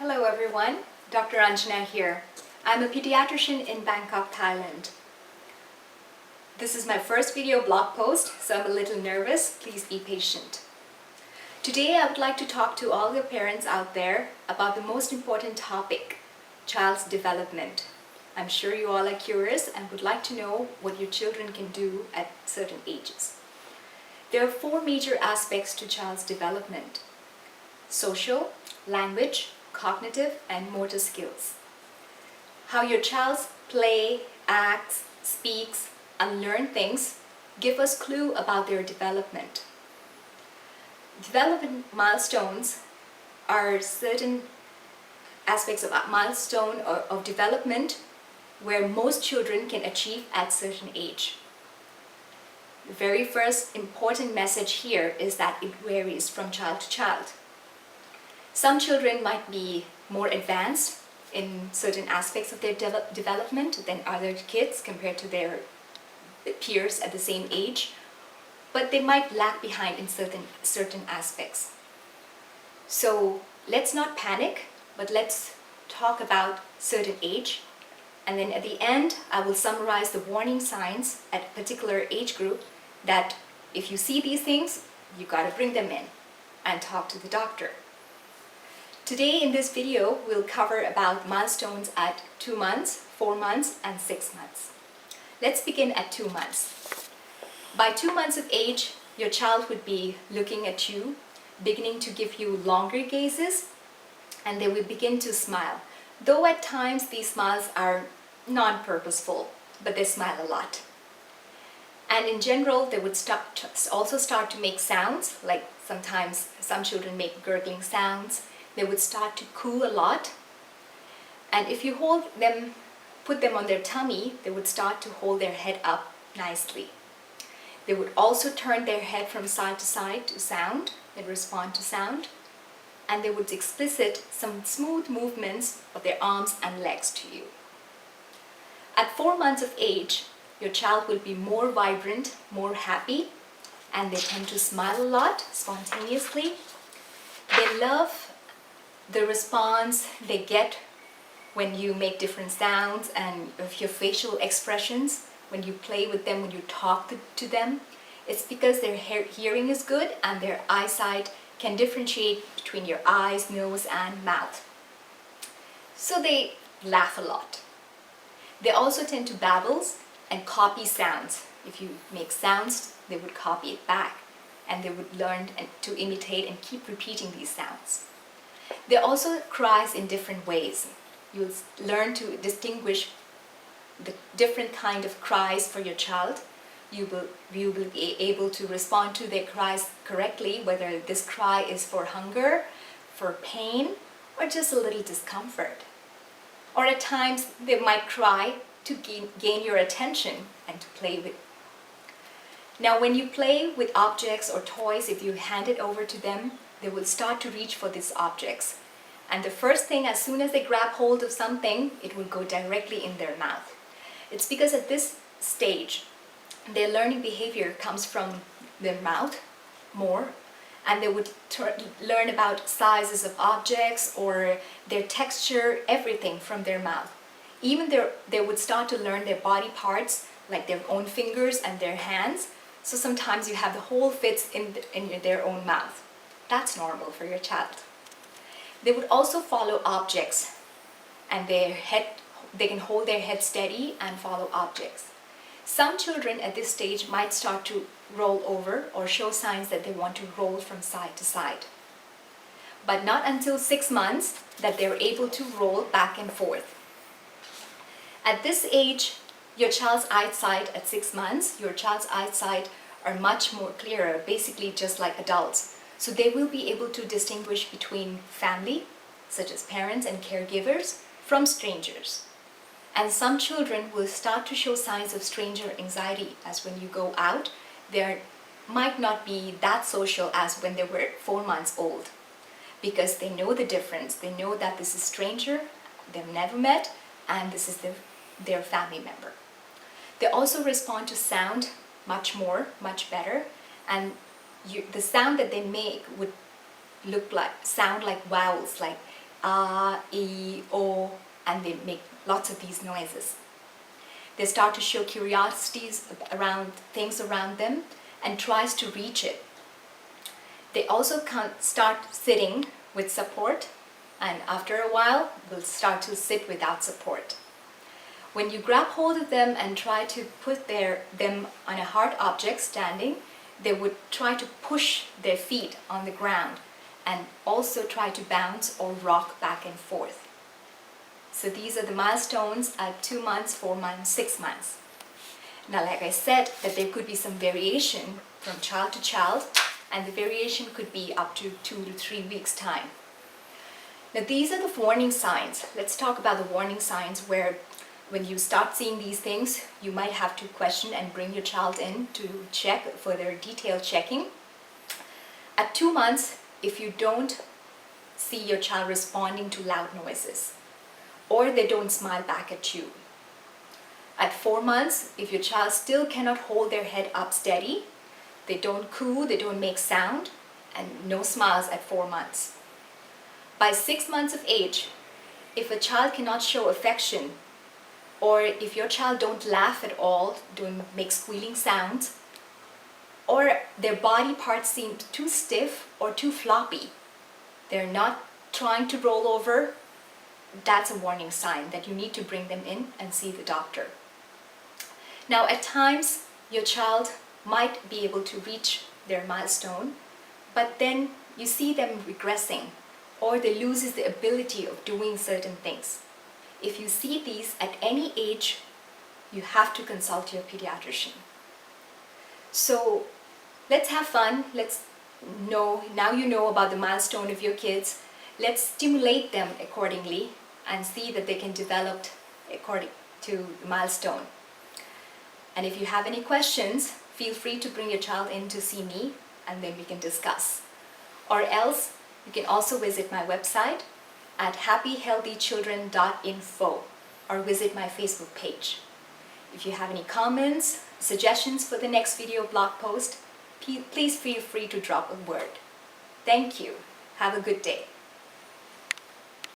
Hello everyone, Dr. Anjana here. I'm a pediatrician in Bangkok, Thailand. This is my first video blog post, so I'm a little nervous. Please be patient. Today I would like to talk to all the parents out there about the most important topic, child's development. I'm sure you all are curious and would like to know what your children can do at certain ages. There are four major aspects to child's development: social, language, cognitive, and motor skills. How your child play, acts, speaks, and learn things give us clue about their development. Development milestones are certain aspects of a milestone of development where most children can achieve at certain age. The very first important message here is that it varies from child to child. Some children might be more advanced in certain aspects of their development than other kids compared to their peers at the same age, but they might lag behind in certain aspects. So let's not panic, but let's talk about certain age, and then at the end I will summarize the warning signs at a particular age group that if you see these things, you got to bring them in and talk to the doctor. Today in this video, we'll cover about milestones at 2 months, 4 months, and 6 months. Let's begin at 2 months. By 2 months of age, your child would be looking at you, beginning to give you longer gazes, and they will begin to smile. Though at times these smiles are non-purposeful, but they smile a lot. And in general, they would also start to make sounds, like sometimes some children make gurgling sounds. They would start to coo a lot. And if you put them on their tummy, they would start to hold their head up nicely. They would also turn their head from side to side to sound and respond to sound. And they would explicit some smooth movements of their arms and legs to you. At 4 months of age, your child will be more vibrant, more happy, and they tend to smile a lot spontaneously. They love the response they get when you make different sounds and of your facial expressions, when you play with them, when you talk to them. It's because their hearing is good and their eyesight can differentiate between your eyes, nose, and mouth. So they laugh a lot. They also tend to babble and copy sounds. If you make sounds, they would copy it back, and they would learn to imitate and keep repeating these sounds. They also cries in different ways. You'll learn to distinguish the different kind of cries for your child. You will be able to respond to their cries correctly, whether this cry is for hunger, for pain, or just a little discomfort. Or at times they might cry to gain your attention and to play with. Now when you play with objects or toys, if you hand it over to them, they will start to reach for these objects. And the first thing, as soon as they grab hold of something, it will go directly in their mouth. It's because at this stage, their learning behavior comes from their mouth more, and they would learn about sizes of objects or their texture, everything from their mouth. Even they would start to learn their body parts, like their own fingers and their hands. So sometimes you have the whole fits in their own mouth. That's normal for your child. They would also follow objects, and they can hold their head steady and follow objects. Some children at this stage might start to roll over or show signs that they want to roll from side to side. But not until 6 months that they're able to roll back and forth. At this age, your child's eyesight at 6 months, your child's eyesight are much more clearer, basically just like adults. So they will be able to distinguish between family, such as parents and caregivers, from strangers. And some children will start to show signs of stranger anxiety, as when you go out, they might not be that social as when they were 4 months old, because they know the difference. They know that this is a stranger they've never met, and this is their family member. They also respond to sound much better, and the sound that they make would sound like vowels, like E, O, and they make lots of these noises. They start to show curiosities around things around them and tries to reach it. They also start sitting with support, and after a while will start to sit without support. When you grab hold of them and try to put them on a hard object standing, they would try to push their feet on the ground and also try to bounce or rock back and forth. So these are the milestones at 2 months, 4 months, 6 months. Now, like I said, that there could be some variation from child to child, and the variation could be up to 2 to 3 weeks' time. Now, these are the warning signs. Let's talk about the warning signs where when you start seeing these things, you might have to question and bring your child in to check for their detailed checking. At 2 months, if you don't see your child responding to loud noises, or they don't smile back at you. At 4 months, if your child still cannot hold their head up steady, they don't coo, they don't make sound, and no smiles at 4 months. By 6 months of age, if a child cannot show affection, or if your child don't laugh at all, don't make squealing sounds, or their body parts seem too stiff or too floppy, they're not trying to roll over, that's a warning sign that you need to bring them in and see the doctor. Now, at times, your child might be able to reach their milestone, but then you see them regressing, or they lose the ability of doing certain things. If you see these at any age, you have to consult your pediatrician. So let's have fun. Let's know, now you know about the milestone of your kids. Let's stimulate them accordingly and see that they can develop according to the milestone. And if you have any questions, feel free to bring your child in to see me, and then we can discuss. Or else, you can also visit my website at happyhealthychildren.info or visit my Facebook page. If you have any comments, suggestions for the next video blog post, please feel free to drop a word. Thank you. Have a good day.